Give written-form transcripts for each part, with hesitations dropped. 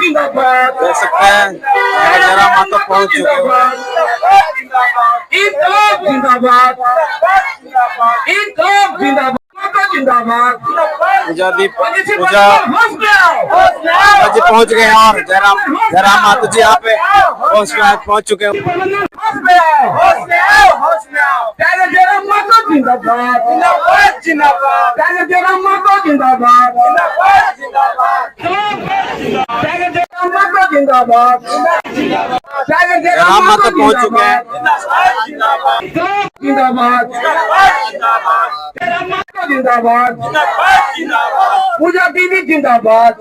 देख सकते हैं जयराम महतो पहुंच चुके हैं। पूजा जी पहुंच गए हैं और जयराम महतो जी यहाँ पे पहुंच चुके हैं। जयराम महतो जिंदाबाद, जयराम महतो जिंदाबाद, जिंदाबाद। जयराम महतो पहुंच चुके हैं। जिंदाबाद, जिंदाबाद। पूजा दीदी जिंदाबाद,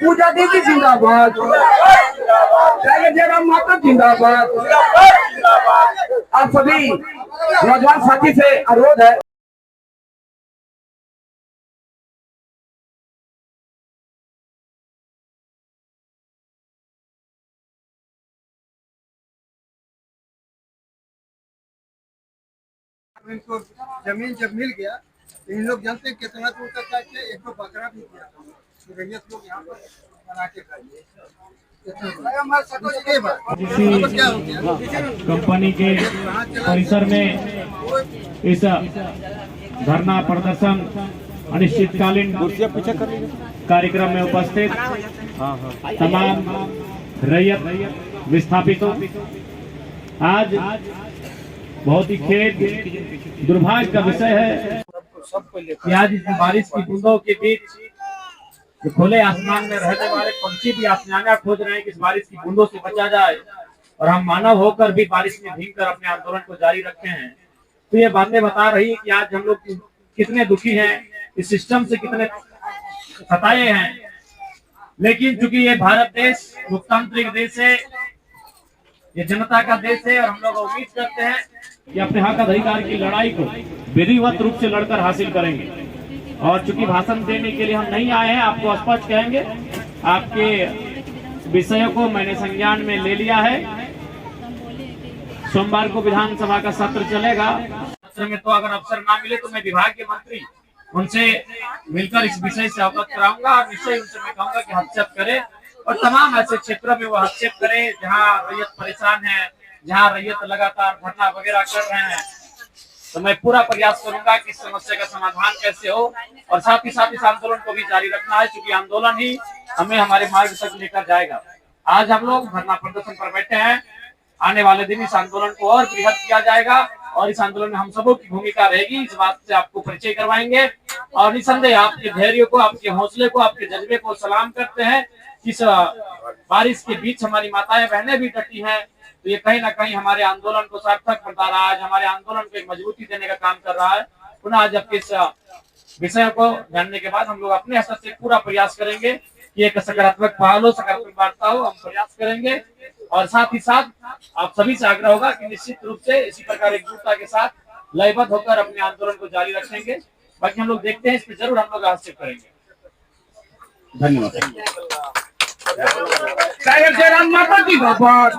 पूजा दीदी जिंदाबाद। जयराम महतो जिंदाबाद। आप सभी नौजवान साथी से अनुरोध है, इनको जमीन जब मिल गया तो इन लोग जानते हैं कितना दूर तक जाके एक तो बकरा भी दिया था, रैयत लोग यहाँ पर बना के खाइए। कंपनी के परिसर में इस धरना प्रदर्शन अनिश्चितकालीन कार्यक्रम में उपस्थित तमाम रैयत विस्थापितों, आज बहुत ही खेद दुर्भाग्य का विषय है कि आज इस बारिश की बूंदों के बीच खुले आसमान में रहने वाले पंछी भी आसमानियां खोज रहे हैं कि इस बारिश की बूंदों से बचा जाए, और हम मानव होकर भी बारिश में भीगकर अपने आंदोलन को जारी रखे हैं। तो ये बातें बता रही है कि आज हम लोग कितने दुखी हैं, इस सिस्टम से कितने सताए हैं। लेकिन चूंकि ये भारत देश लोकतांत्रिक देश है, ये जनता का देश है, और हम लोग उम्मीद करते हैं कि अपने हक अधिकार की लड़ाई को विधिवत रूप से लड़कर हासिल करेंगे। और चूंकि भाषण देने के लिए हम नहीं आए हैं, आपको स्पष्ट कहेंगे, आपके विषयों को मैंने संज्ञान में ले लिया है। सोमवार को विधानसभा का सत्र चलेगा। सत्र में तो अगर अवसर ना मिले तो मैं विभाग के मंत्री उनसे मिलकर इस विषय से अवगत कराऊंगा, और निश्चय उनसे मैं कहूंगा कि हस्तक्षेप करे और तमाम ऐसे क्षेत्रों में वो हस्तक्षेप करे जहाँ रैयत परेशान है, जहाँ रैयत लगातार धरना वगैरह कर रहे हैं। तो मैं पूरा प्रयास करूंगा कि इस समस्या का समाधान कैसे हो, और साथ ही इस आंदोलन को भी जारी रखना है, क्योंकि आंदोलन ही हमें हमारे मार्ग तक लेकर जाएगा। आज हम लोग धरना प्रदर्शन पर बैठे हैं, आने वाले दिन इस आंदोलन को और बृहद किया जाएगा, और इस आंदोलन में हम सबों की भूमिका रहेगी। इस बात से आपको परिचय करवाएंगे, और निसंदेह आपके धैर्य को, आपके हौसले को, आपके जज्बे को सलाम करते हैं। इस बारिश के बीच हमारी माताएं बहनें भी डटी हैं, तो ये कहीं ना कहीं हमारे आंदोलन को सार्थक बता रहा है, हमारे आंदोलन को एक मजबूती देने का काम कर रहा है। पुनः जबकि इस विषय को जानने के बाद हम लोग अपने स्तर से पूरा प्रयास करेंगे कि एक सकारात्मक पहल हो, सकारात्मक वार्ता हो, हम प्रयास करेंगे। और साथ ही साथ आप सभी से आग्रह होगा कि निश्चित रूप से इसी प्रकार एकजुटता के साथ लयबद्ध होकर अपने आंदोलन को जारी रखेंगे। बाकी हम लोग देखते हैं, इस पर जरूर हम लोग हस्तक्षेप करेंगे। धन्यवाद। जयराम महतो जिंदाबाद,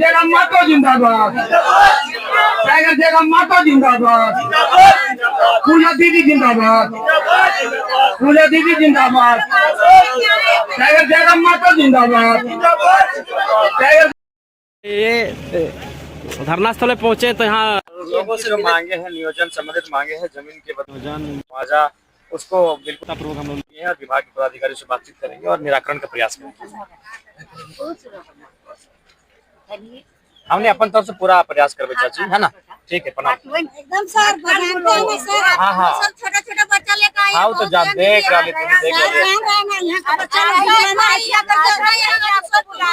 जयराम महतो जिंदाबाद, जयराम महतो जिंदाबाद। पूजा दीदी जिंदाबाद, पूजा दीदी जिंदाबाद। जयराम महतो जिंदाबाद। ये धरना स्थल पहुंचे तो यहाँ लोगों से जो मांगे हैं, नियोजन संबंधित मांगे हैं, जमीन के बदलाव मुआवजा, उसको बिल्कुल पूर्वक हम लोग लिए हैं, और विभाग के पदाधिकारी से बातचीत करेंगे और निराकरण का प्रयास करेंगे। हमने अपन तरफ से पूरा प्रयास करवे चाची, है ना? ठीक है, प्रणाम। एकदम सर, हाँ हाँ, छोटा छोटा बच्चा लेकर आए। हाँ तो जब देख रहा,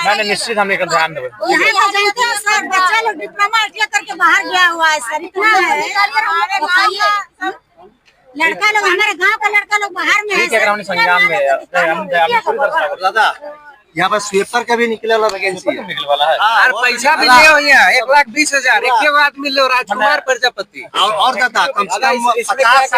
मैंने निश्चित हमने ध्यान देवे। सर बच्चा लोग डिप्लोमा करके बाहर गया हुआ है सर, इतना है। लड़का लोग, हमारे गांव का लड़का लोग बाहर में है। ठीक है, संज्ञान में दादा यहाँ पर स्वीपर का भी निकले वाला वैकेंसी निकले वाला है, और पैसा भी दिए हुए हैं 1,20,000 एक के बाद मिल रहा है। राजकुमार प्रजापति और दादा कम से कम 50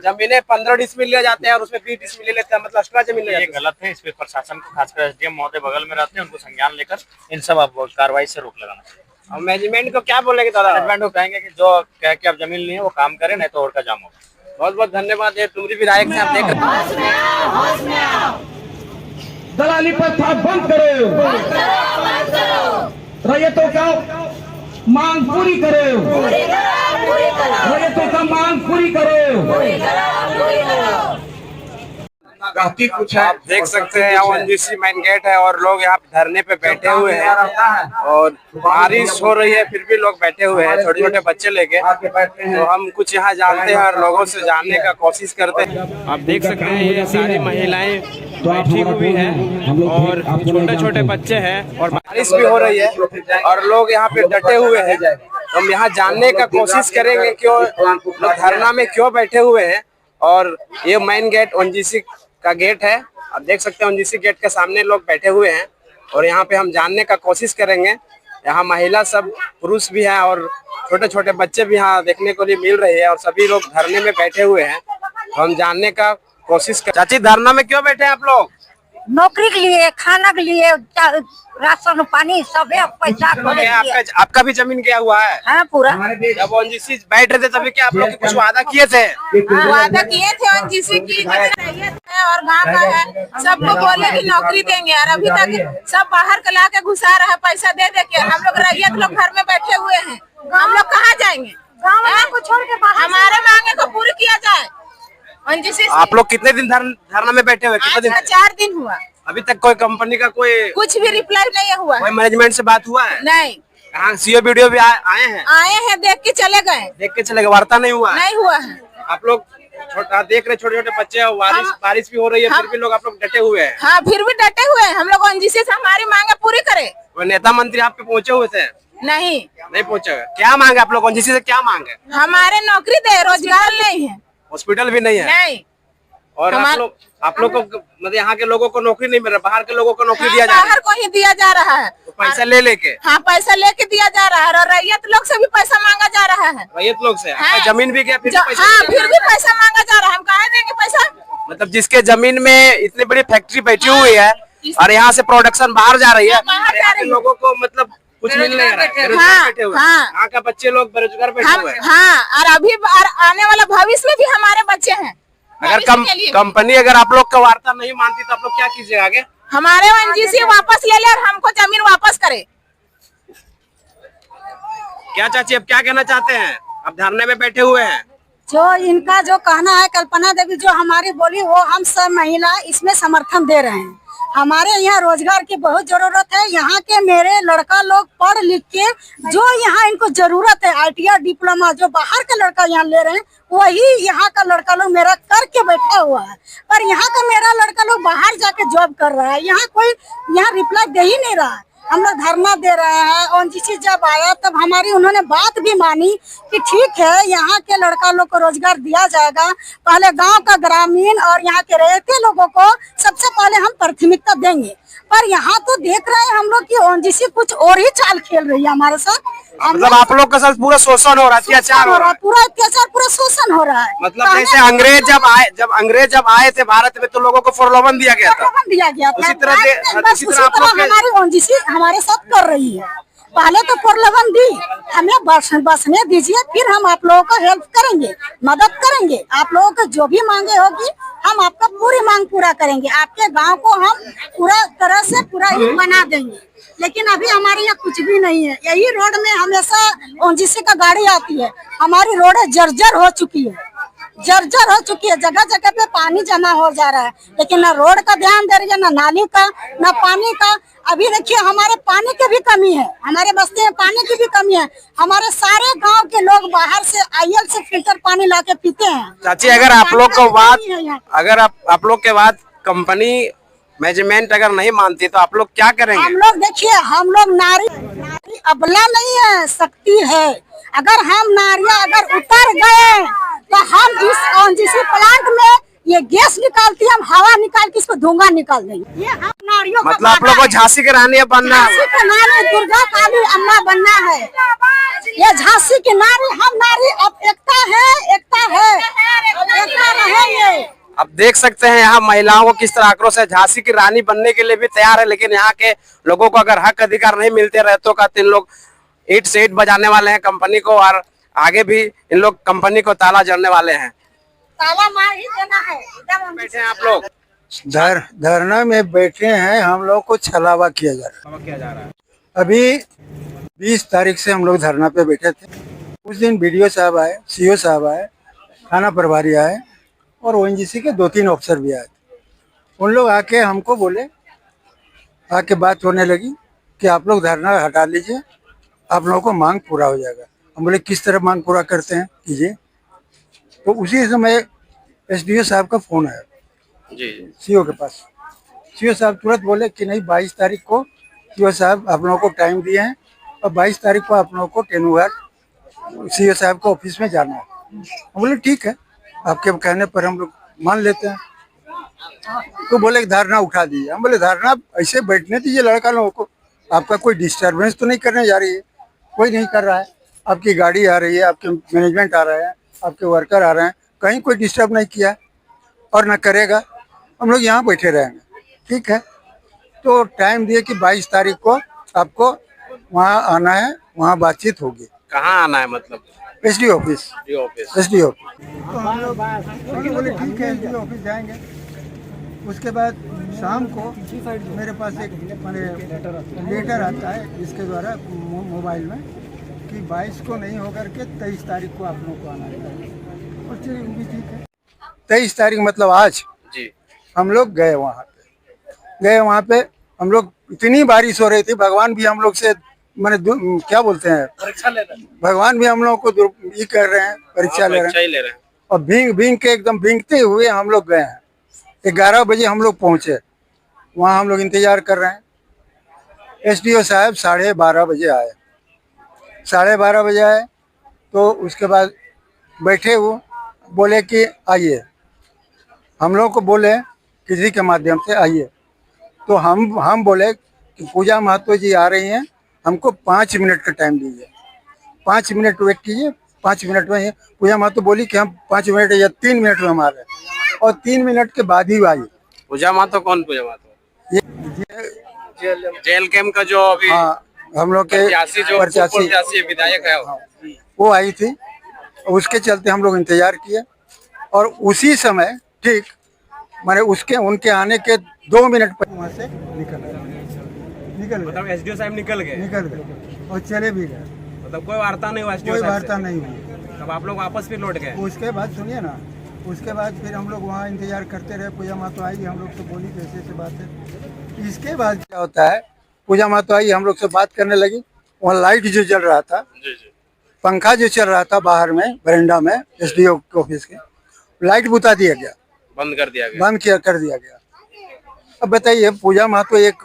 जमीनें 15 डिसमिल ले जाते हैं और उसमें 20 डिसमिल ले लेते हैं, मतलब एक्स्ट्रा जमीन ले जाते हैं। ये गलत है। इस पे प्रशासन को, खासकर एसडीएम महोदय बगल में रहते हैं, उनको संज्ञान लेकर इन सब कार्रवाई से रोक लगाना चाहिए। और मैनेजमेंट को क्या बोलेंगे दादा? मैनेजमेंट को कहेंगे कि जो कह के आप जमीन लिए वो काम करें, नहीं तो और का जाम होगा। बहुत बहुत धन्यवाद है, तुम्हारी विधायक से आप देख रहे हैं। दलाली प्रथा बंद करो, रैयतों का मांग पूरी करो, रैयतों का मांग पूरी करो। काफी कुछ है, आप देख सकते हैं यहाँ ओएनजीसी मेन गेट है और लोग यहाँ धरने पे बैठे हुए हैं और बारिश हो रही है फिर भी लोग बैठे हुए हैं छोटे छोटे बच्चे लेके। तो हम कुछ यहाँ जानते हैं और लोगों से जानने का कोशिश करते हैं। आप देख सकते हैं ये सारी महिलाएं बैठी हुई हैं और छोटे छोटे बच्चे हैं और बारिश भी हो रही है और लोग यहाँ पे डटे हुए हैं। हम यहाँ जानने का कोशिश करेंगे क्यों लोग धरना में क्यों बैठे हुए हैं। और ये मेन गेट ओएनजीसी का गेट है, आप देख सकते हैं ओएनजीसी गेट के सामने लोग बैठे हुए हैं और यहाँ पे हम जानने का कोशिश करेंगे। यहाँ महिला सब पुरुष भी हैं और छोटे छोटे बच्चे भी यहाँ देखने को लिए मिल रहे हैं और सभी लोग धरने में बैठे हुए हैं। तो हम जानने का कोशिश कर। चाची धरना में क्यों बैठे हैं आप लोग? नौकरी के लिए, खाना के लिए, राशन पानी सब पैसा आपका भी जमीन गया हुआ है? हाँ पूरा। जब ओएनजीसी बैठ रहे थे तभी क्या आप लोग कुछ वादा किए थे? वादा किए थे ओएनजीसी की और गाँव का है, सबको बोले कि नौकरी देंगे और अभी तक सब बाहर का ला के घुसा रहा है पैसा दे दे के। हम लोग रैयत लोग घर में बैठे हुए हैं, हम लोग कहाँ जाएंगे? को छोड़ के हमारे मांगे को पूरी किया जाए। ओएनजीसी आप लोग कितने दिन धरना में बैठे हुए? कितने दिन? 4 दिन हुआ। अभी तक कोई कंपनी का कोई कुछ भी रिप्लाई नहीं हुआ। कोई मैनेजमेंट से बात हुआ है? नहीं। हाँ सीओ वीडियो भी आए हैं? आए हैं, देख के चले गए। देख के चले गए, वार्ता नहीं हुआ? नहीं हुआ है। आप लोग देख रहे छोटे छोटे बच्चे और बारिश भी हो रही है फिर भी लोग आप लोग डटे हुए हैं? हाँ फिर भी डटे हुए हैं। हम लोग ओएनजीसी से हमारी मांगे पूरी करे। वो नेता मंत्री आप पे पहुंचे हुए थे? नहीं पहुंचे। क्या मांगे आप लोग ओएनजीसी से? क्या मांगे? हमारे नौकरी दे, रोजगार नहीं है, हॉस्पिटल भी नहीं है। नहीं। और आप लोग को मतलब यहाँ के लोगों को नौकरी नहीं मिल रहा, बाहर के लोगों को नौकरी दिया जा रहा है? बाहर को ही दिया जा रहा है, तो पैसा ले लेके। हाँ पैसा लेके दिया जा रहा है और रैयत लोग से भी पैसा मांगा जा रहा है। रैयत लोग से? हाँ। जमीन भी गया फिर हाँ फिर भी पैसा मांगा जा रहा है। हम कहाँ देंगे पैसा? मतलब जिसके जमीन में इतनी बड़ी फैक्ट्री बैठी हुई है और यहाँ से प्रोडक्शन बाहर जा रही है, यहाँ के लोगों को मतलब कुछ मिल नहीं रहा है, बेरोजगार बैठे हुए। यहाँ का बच्चे लोग बेरोजगार बैठे हुए हैं। हाँ और अभी आने वाला भविष्य में भी हमारे बच्चे हैं। अगर कंपनी अगर आप लोग का वार्ता नहीं मानती तो आप लोग क्या कीजिएगा आगे? हमारे ओएनजीसी वापस ले ले और हमको जमीन वापस करे। क्या चाची अब क्या कहना चाहते हैं? अब धरने में बैठे हुए हैं। जो इनका जो कहना है, कल्पना देवी जो हमारी बोली, वो हम सब महिला इसमें समर्थन दे रहे हैं। हमारे यहाँ रोजगार की बहुत जरूरत है। यहाँ के मेरे लड़का लोग पढ़ लिख के जो यहाँ इनको जरूरत है, ITI डिप्लोमा जो बाहर का लड़का यहाँ ले रहे हैं, वही यहाँ का लड़का लोग मेरा करके बैठा हुआ है। पर यहाँ का मेरा लड़का लोग बाहर जाके जॉब कर रहा है। यहाँ कोई यहाँ रिप्लाई दे ही नहीं रहा है। हम लोग धरना दे रहे हैं। ओएनजीसी जब आया तब हमारी उन्होंने बात भी मानी कि ठीक है यहाँ के लड़का लोग को रोजगार दिया जाएगा। पहले गांव का ग्रामीण और यहाँ के रहते लोगों को सबसे पहले हम प्राथमिकता देंगे। पर यहाँ तो देख रहे हैं हम लोग कि ओएनजीसी कुछ और ही चाल खेल रही है हमारे साथ। मतलब आप लोग का साथ पूरा शोषण हो रहा है, अत्याचार हो रहा है, पूरा अत्याचार, पूरा शोषण हो रहा है। मतलब जैसे अंग्रेज जब आए थे भारत में तो लोगों को प्रलोभन दिया गया था। उसी तरह हमारी ओएनजीसी हमारे साथ कर रही है। पहले तो प्रलोभन दी, हमें बसने दीजिए, फिर हम आप लोगों को हेल्प करेंगे, मदद करेंगे। आप लोगों को जो भी मांगे होगी हम आपका पूरी मांग पूरा करेंगे। आपके गांव को हम पूरा तरह से पूरा बना देंगे। लेकिन अभी हमारे यहाँ कुछ भी नहीं है। यही रोड में हमेशा ओएनजीसी का गाड़ी आती है। हमारी रोड जर्जर हो चुकी है, जर्जर हो चुकी है। जगह जगह पे पानी जमा हो जा रहा है, लेकिन ना रोड का ध्यान दे रही है, ना नाली का, ना पानी का। अभी देखिए हमारे पानी की भी कमी है, हमारे बस्ती में पानी की भी कमी है। हमारे सारे गांव के लोग बाहर से IL से फिल्टर पानी ला के पीते हैं। चाची अगर आप लोग को आप लोग के बाद कंपनी मैनेजमेंट अगर नहीं मानती तो आप लोग क्या करेंगे? हम लोग देखिए, हम लोग नारी अबला नहीं है, शक्ति है। अगर हम नारियां अगर उतर गए तो हम इस ओएनजीसी प्लांट में ये गैस निकालती है, हम हवा निकाल के इसको धुआं निकाल देंगे। ये हम नारियों मतलब आप लोग को झांसी की रानी बनना है, झांसी की नारी, दुर्गा काली अम्मा बनना है। ये झांसी की नारी, हम नारी। अब एकता है, एकता है, एकता रहेंगे। अब देख सकते हैं यहाँ महिलाओं को किस तरह आक्रोश है। झांसी की रानी बनने के लिए भी तैयार है, लेकिन यहाँ के लोगों को अगर हक अधिकार नहीं मिलते रहते का इन लोग ईट से ईट बजाने वाले हैं कंपनी को, और आगे भी इन लोग कंपनी को ताला जड़ने वाले हैं। ताला मार ही देना है। बैठे हैं आप लोग, धरना में बैठे हैं, हम लोग को छलावा किया जा रहा है। अभी 20 तारीख से हम लोग धरना पे बैठे थे। उस दिन BDO साहब आए, CO साहब आए, थाना प्रभारी आए और ONGC के 2-3 अफसर भी आए। उन लोग आके हमको बोले, आके बात होने लगी कि आप लोग धरना हटा लीजिए, आप लोगों को मांग पूरा हो जाएगा। हम बोले किस तरह मांग पूरा करते हैं, कीजिए। तो उसी समय SDO साहब का फोन आया जी CO के पास। CO साहब तुरंत बोले कि नहीं, 22 तारीख को CO साहब आप लोगों को टाइम दिए हैं और 22 तारीख को आप लोगों को टेनुघाट CO साहब को ऑफिस में जाना है। हम बोले ठीक है, आपके कहने पर हम लोग मान लेते हैं। तो बोले धरना उठा दीजिए। हम बोले धरना ऐसे बैठने दीजिए लड़का लोगों को, आपका कोई डिस्टर्बेंस तो नहीं करने जा रही है, कोई नहीं कर रहा है। आपकी गाड़ी आ रही है, आपके मैनेजमेंट आ रहा है, आपके वर्कर आ रहे हैं, कहीं कोई डिस्टर्ब नहीं किया और न करेगा। हम लोग यहाँ बैठे रहेंगे, ठीक है। तो टाइम दिए कि 22 तारीख को आपको वहाँ आना है, वहाँ बातचीत होगी। कहाँ आना है मतलब? SDO office. SDO office. तो हम लोग बोले ठीक है, SDO ऑफिस जाएंगे। उसके बाद शाम को मेरे पास एक लेटर आता है इसके द्वारा मोबाइल में कि 22 को नहीं होकर के 23 तारीख को आप लोग को आना है। और चलिए वो भी ठीक है। 23 तारीख मतलब आज जी हम लोग गए वहाँ पे हम लोग, इतनी बारिश हो रही थी, भगवान भी हम लोग से मैंने क्या बोलते हैं, परीक्षा ले रहे हैं। भगवान भी हम लोग को ये कर रहे हैं, परीक्षा ले रहे हैं। और भींग के एकदम भींगते हुए हम लोग गए हैं। 11 बजे हम लोग पहुंचे, वहाँ हम लोग इंतजार कर रहे हैं। SDO साहब 12:30 बजे आए। 12:30 बजे आए तो उसके बाद बैठे वो बोले कि आइए, हम लोग को बोले किसी के माध्यम से आइए। तो हम बोले कि पूजा महतो जी आ रही हैं, हमको 5 मिनट का टाइम दीजिए, 5 मिनट वेट कीजिए। 5 मिनट में पूजा महतो बोली कि हम 5 मिनट या 3 मिनट में हम आ रहे हैं, और 3 मिनट के बाद ही आई। पूजा महतो कौन? पूजा महतो जेल कैंप का जो अभी हम लोग के प्रत्याशी विधायक है, वो आई थी। उसके चलते हम लोग इंतजार किए और उसी समय ठीक माने उनके आने के 2 मिनट पर वहाँ से निकल गए। मतलब SDO साहब निकल गए और चले भी गए। मतलब कोई वार्ता नहीं हुआ? कोई वार्ता नहीं हुई। तब आप लोग वापस फिर लौट गए? उसके बाद सुनिए ना, उसके बाद फिर हम लोग वहाँ इंतजार करते रहे। पूजा महतो आई, हम लोग से बोली कैसे ऐसे बात है। इसके बाद क्या होता है, पूजा महतो आई, हम लोग से बात करने लगी। वहाँ लाइट जो जल रहा था, पंखा जो चल रहा था बाहर में बरामदा में SDO ऑफिस के, लाइट बुता दिया गया, बंद कर दिया गया। कर दिया गया। अब बताइए, पूजा महतो एक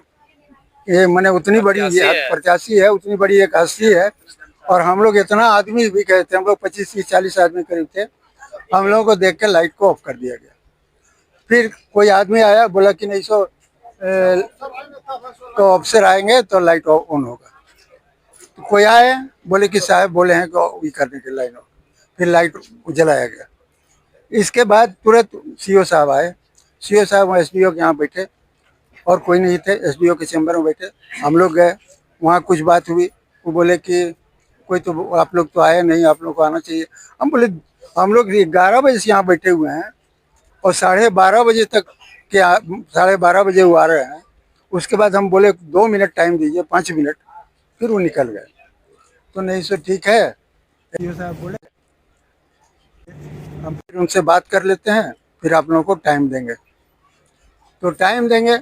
ये मैंने उतनी बड़ी ये प्रत्याशी है, उतनी बड़ी एक हस्ती है, और हम लोग इतना आदमी भी गए थे, हम लोग 25-30-40 आदमी करीब थे। हम लोगों को देख के लाइट को ऑफ कर दिया गया। फिर कोई आदमी आया, बोला कि नहीं सो तो अफसर आएंगे तो लाइट ऑन होगा। तो कोई आए, बोले कि साहब बोले हैं कि ये करने के लाइन, फिर लाइट जलाया गया। इसके बाद तुरंत CO साहब आए। CO साहब SDO के यहाँ बैठे और कोई नहीं थे, SDO के चैम्बर में बैठे। हम लोग गए, वहाँ कुछ बात हुई। वो बोले कि कोई तो आप लोग तो आए नहीं, आप लोग को आना चाहिए। हम बोले हम लोग 11 बजे से यहाँ बैठे हुए हैं और 12:30 बजे तक के 12:30 बजे वो आ रहे हैं। उसके बाद हम बोले 2 मिनट टाइम दीजिए, 5 मिनट, फिर वो निकल गए। तो नहीं सो ठीक है, SDO साहब बोले हम फिर उनसे बात कर लेते हैं, फिर आप लोगों को टाइम देंगे। तो टाइम देंगे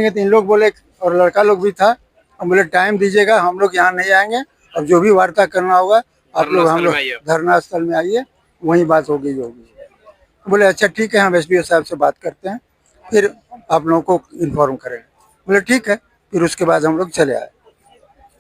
तो इन लोग बोले, और लड़का लोग भी था, हम बोले टाइम दीजिएगा, हम लोग यहाँ नहीं आएंगे, अब जो भी वार्ता करना होगा आप लोग हम लोग धरना स्थल में आइए, वहीं बात होगी जो होगी। बोले अच्छा ठीक है, हम SDO साहब से बात करते हैं, फिर आप लोगों को इन्फॉर्म करेंगे। बोले ठीक है। फिर उसके बाद हम लोग चले आए।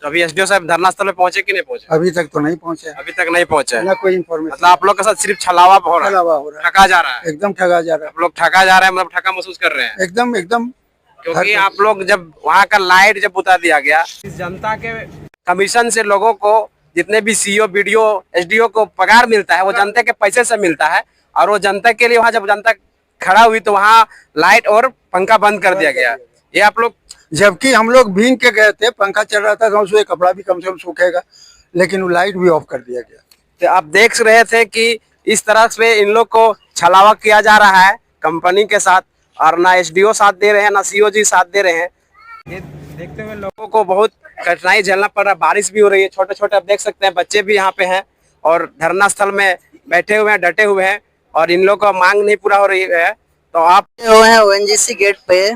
तो अभी SDO साहब धरना स्थल में पहुंचे कि नहीं पहुंचे? अभी तक तो नहीं पहुंचे। अभी तक नहीं पहुंचे, ना कोई इन्फॉर्मेशन। मतलब आप लोग के साथ सिर्फ छलावा हो रहा है, ठगा जा रहा है। एकदम ठगा जा रहा है। आप लोग ठगा जा रहे हैं, मतलब ठगा महसूस कर रहे हैं एकदम। क्योंकि आप लोग जब वहाँ का लाइट जब बुता दिया गया, इस जनता के कमीशन से लोगों को जितने भी CO BDO SDO को पगार मिलता है, वो जनता के पैसे से मिलता है। और वो जनता के लिए वहाँ जब जनता खड़ा हुई तो वहाँ लाइट और पंखा बंद कर दिया गया। ये आप लोग, जबकि हम लोग भींग के गए थे, पंखा चल रहा था तो उसमें कपड़ा भी कम से कम सूखेगा, लेकिन वो लाइट भी ऑफ कर दिया गया। तो आप देख रहे थे कि इस तरह से इन लोग को छलावा किया जा रहा है कंपनी के साथ। और ना एसडीओ साथ दे रहे हैं, ना सीओजी साथ दे रहे हैं। ये देखते हुए लोगों को बहुत कठिनाई झेलना पड़ रहा है। बारिश भी हो रही है, छोटे छोटे आप देख सकते हैं बच्चे भी यहाँ पे हैं और धरना स्थल में बैठे हुए हैं, डटे हुए हैं और इन लोगों का मांग नहीं पूरा हो रही है। तो आप हुए हैं ओएनजीसी गेट पे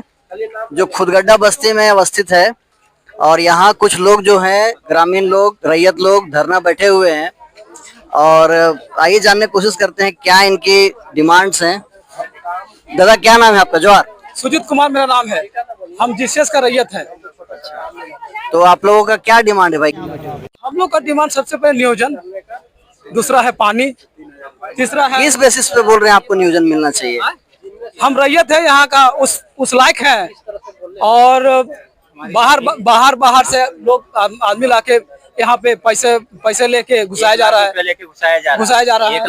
जो खुदगड्डा बस्ती में अवस्थित है और यहाँ कुछ लोग जो हैं ग्रामीण लोग, रैयत लोग धरना बैठे हुए हैं और आइए जानने की कोशिश करते हैं क्या इनकी डिमांड्स हैं। दादा क्या नाम है आपका? जवाहर। सुजीत कुमार मेरा नाम है, हम जीसीएस का रैयत है। तो आप लोगों का क्या डिमांड है भाई? हम लोग का डिमांड सबसे पहले नियोजन, दूसरा है पानी, तीसरा है किस बेसिस पे बोल रहे हैं आपको नियोजन मिलना चाहिए? हम रैयत है यहाँ का, उस लायक है और बाहर से लोग आदमी लाके यहाँ पे पैसे लेके घुसाया जा रहा है, घुसाया जा रहा है।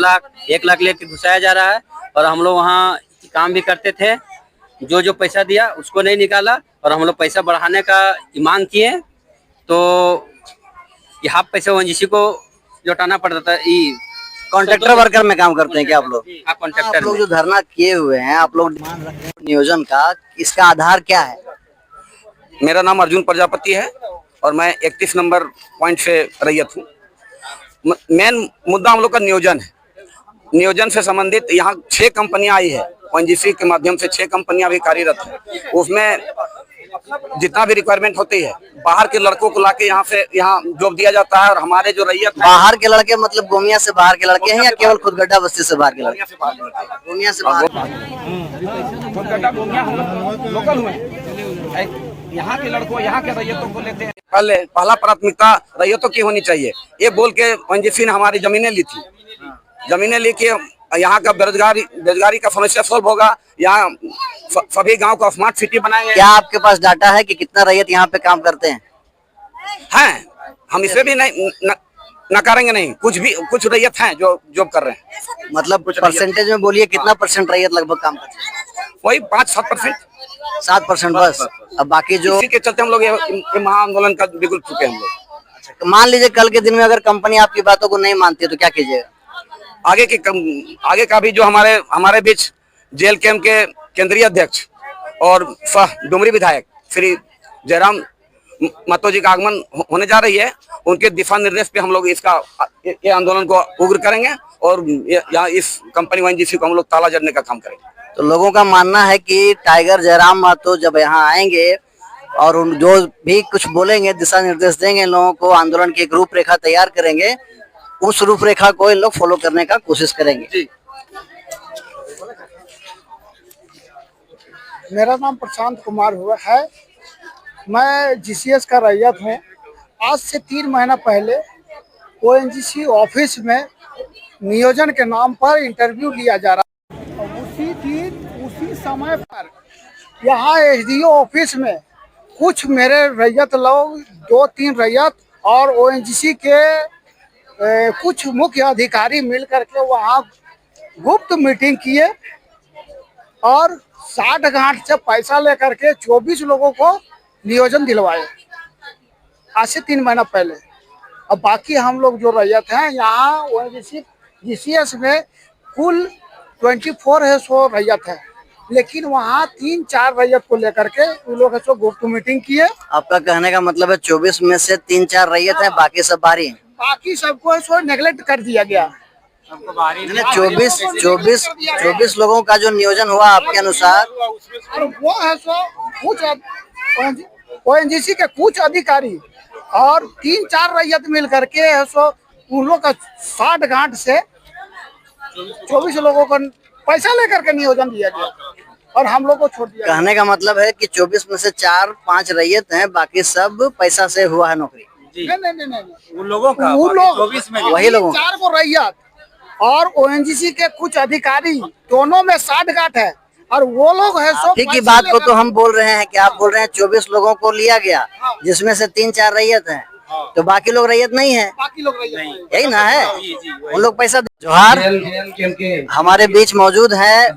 1 लाख लेके घुसाया जा रहा है और हम लोग वहाँ काम भी करते थे, जो पैसा दिया उसको नहीं निकाला और हम लोग पैसा बढ़ाने का मांग किए तो यहाँ पैसे ओएनजीसी को लौटाना पड़ता था। कॉन्ट्रैक्टर वर्कर में काम करते हैं क्या आप लोग? हाँ, कॉन्ट्रैक्टर। आप लोग जो धरना किए हुए हैं, आप लोग डिमांड रखते हैं नियोजन का, इसका आधार क्या है? मेरा नाम अर्जुन प्रजापति है और मैं 31 नंबर पॉइंट से रैयत हूँ। मेन मुद्दा हम लोग का नियोजन है। नियोजन से संबंधित यहाँ 6 कंपनियां आई है, ओएनजीसी के माध्यम से 6 कंपनियां भी कार्यरत है। उसमें जितना भी रिक्वायरमेंट होती है बाहर के लड़कों को लाके यहाँ जॉब दिया जाता है और हमारे जो रैयत बाहर के लड़के मतलब गोमिया से बाहर के लड़के हैं या केवल खुदगड्डा बस्ती से बाहर के लड़के? गोमिया से बाहर। लोकल हुए यहाँ के लड़कों, यहाँ के रैयतों को लेते हैं। पहला प्राथमिकता रैयतों की होनी चाहिए, ये बोल के ओएनजीसी ने हमारी जमीनें ली थी। जमीनें लेके यहाँ का बेरोजगारी का समस्या सॉल्व होगा, यहाँ सभी गांव को स्मार्ट सिटी बनाएंगे। क्या आपके पास डाटा है कि कितना रैयत यहाँ पे काम करते हैं? हैं, हम इसे भी नहीं नकारेंगे नहीं। कुछ रैयत हैं जो जॉब कर रहे हैं। मतलब परसेंटेज में बोलिए कितना परसेंट रैयत लगभग काम करते हैं? वही 5-7%। 7% बस। अब बाकी जो इसी के चलते हम लोग ये महाआंदोलन का बिगुल चुके हैं हम लोग। मान लीजिए कल के दिन में अगर कंपनी आपकी बातों को नहीं मानती है तो क्या कीजिएगा? आगे का भी जो हमारे बीच जेल कैंप के केंद्रीय अध्यक्ष और डुमरी विधायक श्री जयराम महतो जी का आगमन होने जा रही है, उनके दिशा निर्देश पे हम लोग ये आंदोलन को उग्र करेंगे और यहाँ इस कंपनी ओएनजीसी को हम लोग ताला जड़ने का काम करेंगे। तो लोगों का मानना है कि टाइगर जयराम महतो जब यहाँ आएंगे और उन जो भी कुछ बोलेंगे, दिशा निर्देश देंगे, लोगों को आंदोलन की एक रूपरेखा तैयार करेंगे, उस रूपरेखा को इन लोग फॉलो करने का कोशिश करेंगे। मेरा नाम प्रशांत कुमार हुआ है, मैं जीसीएस का रैयत हूँ। आज से 3 महीना पहले ओएनजीसी ऑफिस में नियोजन के नाम पर इंटरव्यू लिया जा रहा है। उसी दिन उसी समय पर यहाँ एसडीओ ऑफिस में कुछ मेरे रैयत लोग, 2-3 रैयत और ओएनजीसी के कुछ मुख्य अधिकारी मिल करके वहाँ गुप्त मीटिंग किए और 60 गांठ से पैसा लेकर के 24 लोगों को नियोजन दिलवाए आज से 3 महीना पहले। अब बाकी हम लोग जो रैयत हैं यहाँ ओएनजीसी जीसीएस में कुल 24 रैयत है, लेकिन वहाँ 3-4 रैयत को लेकर के उन लोग गुप्त मीटिंग किए। आपका कहने का मतलब है 24 में से 3-4 रैयत है, बाकी सब बाहरी हैं? बाकी सबको इसको नेगलेक्ट कर दिया गया। 24 लोगों का जो नियोजन हुआ आपके अनुसार, और वो है सो कुछ ओएनजीसी के कुछ अधिकारी और 3-4 रैयत मिल करके है सो उन लोग का 60 गांठ से 24 लोगों को पैसा लेकर के नियोजन दिया गया और हम लोग को छोड़ दिया। कहने का मतलब है कि 24 में से 4-5 रैयत हैं, बाकी सब पैसा से हुआ है नौकरी? नहीं, उन लोगों का 24 में वही लोगों 4 को रैयत और ओएनजीसी के कुछ अधिकारी दोनों में 60 गांठ है और वो लोग है सो ठीक की बात को तो हम बोल रहे हैं कि आप बोल रहे हैं 24 लोगों को लिया गया जिसमें से 3-4 रैयत हैं, तो बाकी लोग रैयत नहीं है, बाकी लोग रैयत यही ना है, उन लोग पैसा। जोहार, हमारे बीच मौजूद है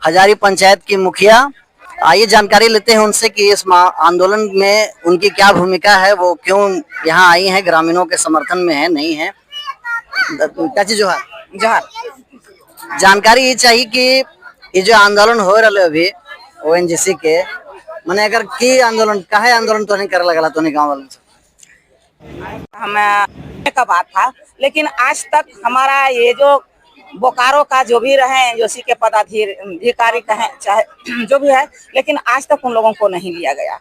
हजारी पंचायत की मुखिया। आइए जानकारी लेते हैं उनसे कि इस आंदोलन में उनकी क्या भूमिका है, वो क्यों यहाँ आई हैं, ग्रामीणों के समर्थन में है नहीं है। चाची जोहार, जानकारी ये चाहिए कि ये जो आंदोलन हो रहा है अभी ओएनजीसी के मैंने अगर की आंदोलन काहे आंदोलन तो नहीं करे लगला तो नहीं गाँव वालों से हमें का बात था, लेकिन आज तक हमारा ये जो बोकारो का जो भी रहे एनजीओसी के पदाधिकारी कहें चाहे जो भी है, लेकिन आज तक उन लोगों को नहीं लिया गया।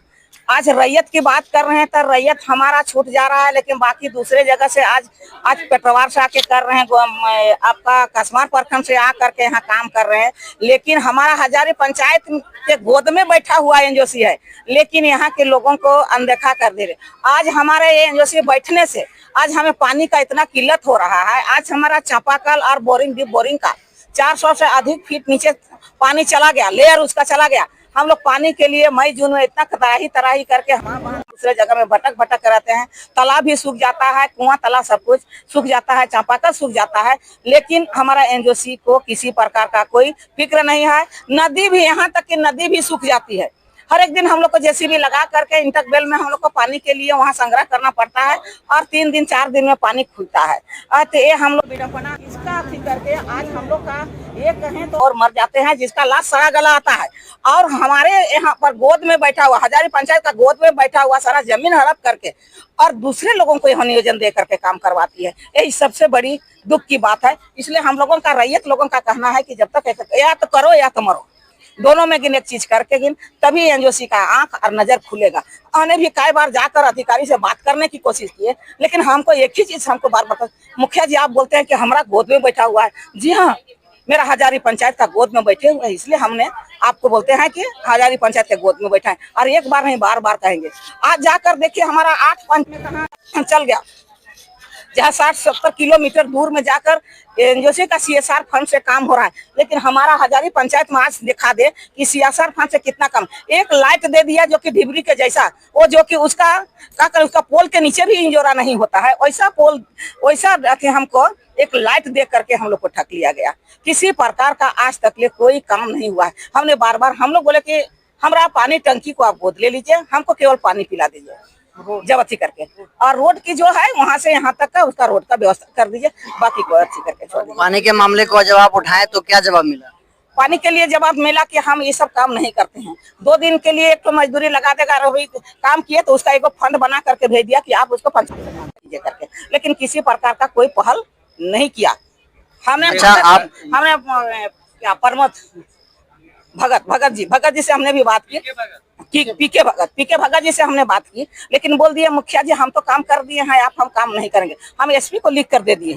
आज रैयत की बात कर रहे हैं तो रैयत हमारा छूट जा रहा है, लेकिन बाकी दूसरे जगह से आज पेटवार से आके कर रहे हैं, आपका कसमार प्रखंड से आ करके यहाँ काम कर रहे हैं। लेकिन हमारा हजारी पंचायत के गोद में बैठा हुआ एनजीओसी है, लेकिन यहाँ के लोगों को अनदेखा कर दे रहे। आज हमारे एनजीओसी बैठने से आज हमें पानी का इतना किल्लत हो रहा है। आज हमारा चापाकल और बोरिंग का 400 से अधिक फीट नीचे पानी चला गया, लेयर उसका चला गया। हम लोग पानी के लिए मई जून में इतना तराही करके हम दूसरे जगह में भटक कराते हैं। तालाब भी सूख जाता है, कुआं तालाब सब कुछ सूख जाता है, चापाकल सूख जाता है, लेकिन हमारा एनजीओसी को किसी प्रकार का कोई फिक्र नहीं है। नदी भी, यहाँ तक कि नदी भी सूख जाती है। हर एक दिन हम लोग को जेसीबी लगा करके इंटकबेल में हम लोग को पानी के लिए वहाँ संग्रह करना पड़ता है और 3 दिन 4 दिन में पानी खुलता है। तो ये हम लोग बिडपना इसका करके आज हम लोग का ये कहें तो और मर जाते हैं, जिसका लाश सड़ा गला आता है। और हमारे यहाँ पर गोद में बैठा हुआ हजारी पंचायत का गोद में बैठा हुआ सारा जमीन हड़प करके और दूसरे लोगों को यह नियोजन दे करके काम करवाती है। यही सबसे बड़ी दुख की बात है। इसलिए हम लोगों का रैयत लोगों का कहना है कि जब तक या तो करो या तो मरो, दोनों में गिन एक चीज करके गिन, तभी एनजीओसी का आंख और नजर खुलेगा। हमने भी कई बार जाकर अधिकारी से बात करने की कोशिश की है, लेकिन हमको एक ही चीज हमको बार बता, मुखिया जी आप बोलते हैं कि हमारा गोद में बैठा हुआ है। जी हाँ, मेरा हजारी पंचायत का गोद में बैठे हुए हैं, इसलिए हमने आपको बोलते हैं कि हजारी पंचायत के गोद में बैठा है। और एक बार नहीं, बार बार कहेंगे। आज जाकर देखिए हमारा 8 पंच में कहाँ चल गया, जहाँ 60-70 किलोमीटर दूर में जाकर एनजीओसी का सीएसआर फंड से काम हो रहा है। लेकिन हमारा हजारी पंचायत में आज दिखा दे कि सीएसआर फंड से कितना कम। एक लाइट दे दिया जो कि ढिबरी के जैसा, वो जो कि उसका उसका पोल के नीचे भी इंजोरा नहीं होता है, वैसा पोल वैसा हमको एक लाइट दे करके हम लोग को ठग लिया गया। किसी प्रकार का आज तक ले कोई काम नहीं हुआ है। हमने बार बार हम लोग बोले कि हमारा पानी टंकी को आप गोद ले लीजिए, हमको केवल पानी पिला दीजिए जब अच्छी करके, और रोड की जो है वहाँ से यहाँ तक का उसका रोड का व्यवस्था कर दीजिए, बाकी को अच्छी करके छोड़ दीजिए। पानी के मामले को जब आप उठाए तो क्या जवाब मिला? पानी के लिए जवाब मिला कि हम ये सब काम नहीं करते हैं। 2 दिन के लिए एक तो मजदूरी लगा देगा, रवि काम किए तो उसका एक फंड बना करके भेज दिया कि आप उसको पंचायत में कीजिए करके, लेकिन किसी प्रकार का कोई पहल नहीं किया। हमने हमने क्या प्रमोद भगत जी से हमने भी बात की, पीके भगत जी से हमने बात की, लेकिन बोल दिए मुखिया जी हम तो काम कर दिए हैं, आप हम काम नहीं करेंगे। हम एसपी को लिख कर दे दिए।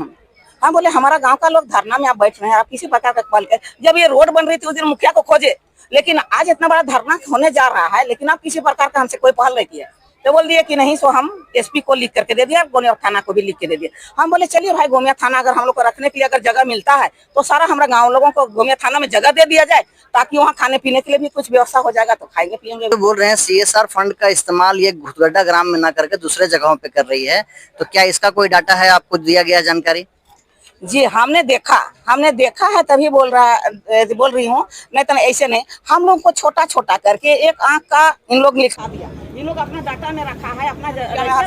हम बोले हमारा गांव का लोग धरना में आप बैठ रहे हैं, आप किसी प्रकार का पहल कर। जब ये रोड बन रही थी उस दिन मुखिया को खोजे, लेकिन आज इतना बड़ा धरना होने जा रहा है, लेकिन आप किसी प्रकार का हमसे कोई पहल नहीं किया। तो बोल दिए कि नहीं, सो हम एसपी को लिख करके दे दिया, गोमिया थाना को भी लिख के दे दिया। हम बोले चलिए भाई, गोमिया थाना अगर हम लोग को रखने के लिए अगर जगह मिलता है तो सारा हमारा गांव लोगों को गोमिया थाना में जगह दे दिया जाए, ताकि वहाँ खाने पीने के लिए भी कुछ व्यवस्था हो जाएगा, तो खाएंगे पिएंगे। तो बोल रहे हैं सीएसआर फंड का इस्तेमाल ये घुटगड्डा ग्राम में ना करके दूसरे जगहों पे कर रही है, तो क्या इसका कोई डाटा है, आपको दिया गया जानकारी? जी हमने देखा है तभी बोल रही हूँ, नहीं तो ऐसे नहीं। हम लोग को छोटा छोटा करके एक आंख का इन लोग लिखा दिया। इन लोग अपना डाटा में रखा है, अपना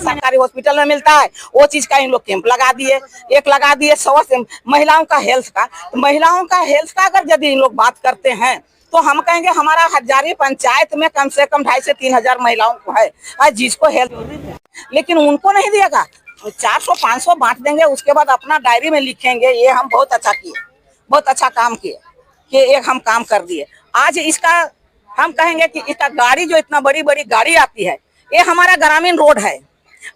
सरकारी हॉस्पिटल में मिलता है वो चीज का इन लोग कैंप लगा दिए। एक लगा दिए स्वास्थ्य महिलाओं का हेल्थ का, तो महिलाओं का हेल्थ का अगर यदि इन लोग बात करते हैं तो हम कहेंगे हमारा हजारी पंचायत में कम से कम 2500 से 3000 महिलाओं को है जिसको हेल्थ, लेकिन उनको नहीं दिएगा। 400-500 बांट देंगे, उसके बाद अपना डायरी में लिखेंगे ये हम बहुत अच्छा किए, बहुत अच्छा काम किए, कि एक हम काम कर दिए। आज इसका हम कहेंगे कि इसका गाड़ी जो इतना बड़ी बड़ी गाड़ी आती है, ये हमारा ग्रामीण रोड है,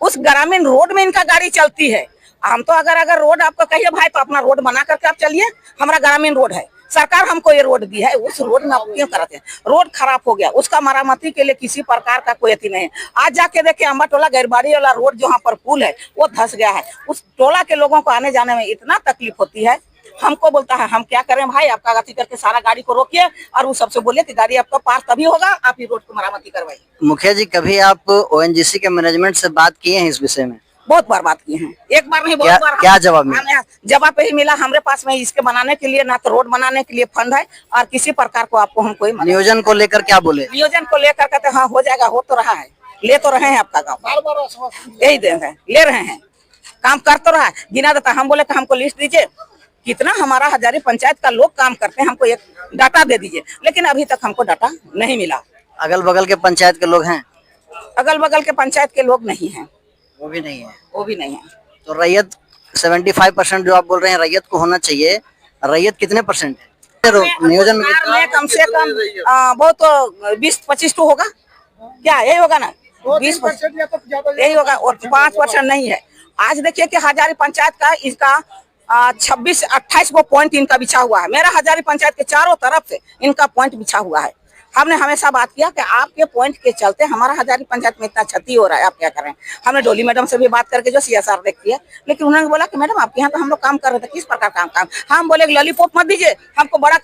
उस ग्रामीण रोड में इनका गाड़ी चलती है। हम तो अगर रोड आपको कहिए भाई तो अपना रोड बना करके आप चलिए, हमारा ग्रामीण रोड है, सरकार हमको ये रोड दी है, उस रोड में आप क्यों कराते हैं? रोड खराब हो गया, उसका मरम्मती के लिए किसी प्रकार का कोई अति नहीं है। आज जाके देखिए अम्बा टोला गैरबाड़ी वाला रोड जहाँ पर पुल है वो धंस गया है। उस टोला के लोगों को आने जाने में इतना तकलीफ होती है। हमको बोलता है हम क्या करें भाई, आपका गति करके सारा गाड़ी को रोकिए और उस सबसे बोलिए कि गाड़ी आपका पास तभी होगा, आप ही रोड की मरम्मती करवाइए। मुखिया जी, कभी आप ओएनजीसी के मैनेजमेंट से बात किए हैं इस विषय में? बहुत बार बात की है, एक बार नहीं बहुत बार। क्या जवाब मिला? जवाब यही मिला हमारे पास में इसके बनाने के लिए ना तो रोड बनाने के लिए फंड है और किसी प्रकार को आपको हम कोई नियोजन को लेकर क्या बोले? नियोजन को लेकर कहते हाँ हो जाएगा, हो तो रहा है, ले तो रहे हैं आपका गाँव, यही दे रहे ले रहे हैं, काम कर तो रहा है, गिना देता। हम बोले कि हमको लिस्ट दीजिए, कितना हमारा हजारी पंचायत का लोग काम करते हैं, हमको एक डाटा दे दीजिए। लेकिन अभी तक हमको डाटा नहीं मिला। अगल बगल के पंचायत के लोग हैं? अगल बगल के पंचायत के लोग नहीं हैं। वो भी नहीं है? वो भी नहीं है। तो रैयत 75% जो आप बोल रहे हैं रैयत को होना चाहिए, रैयत कितने परसेंट है नियोजन में? कम से कम बहुत 20-25 तो होगा क्या, यही होगा ना, 20% यही होगा, और 5% नहीं है। आज देखिए कि हजारी पंचायत का इसका 26-28 वो पॉइंट इनका बिछा हुआ है। मेरा हजारी पंचायत के चारों तरफ से इनका पॉइंट बिछा हुआ है। हमने हमेशा बात किया कि आपके पॉइंट के चलते हमारा हजारी पंचायत में इतना क्षति हो रहा है, आप क्या करें। हमने डोली मैडम से भी बात करके जो CSR देखती है, लेकिन उन्होंने बोला कि मैडम आपके यहाँ तो हम लोग काम कर रहे थे, किस प्रकार काम। हम बोले लॉलीपॉप मत दीजिए, हमको बड़ा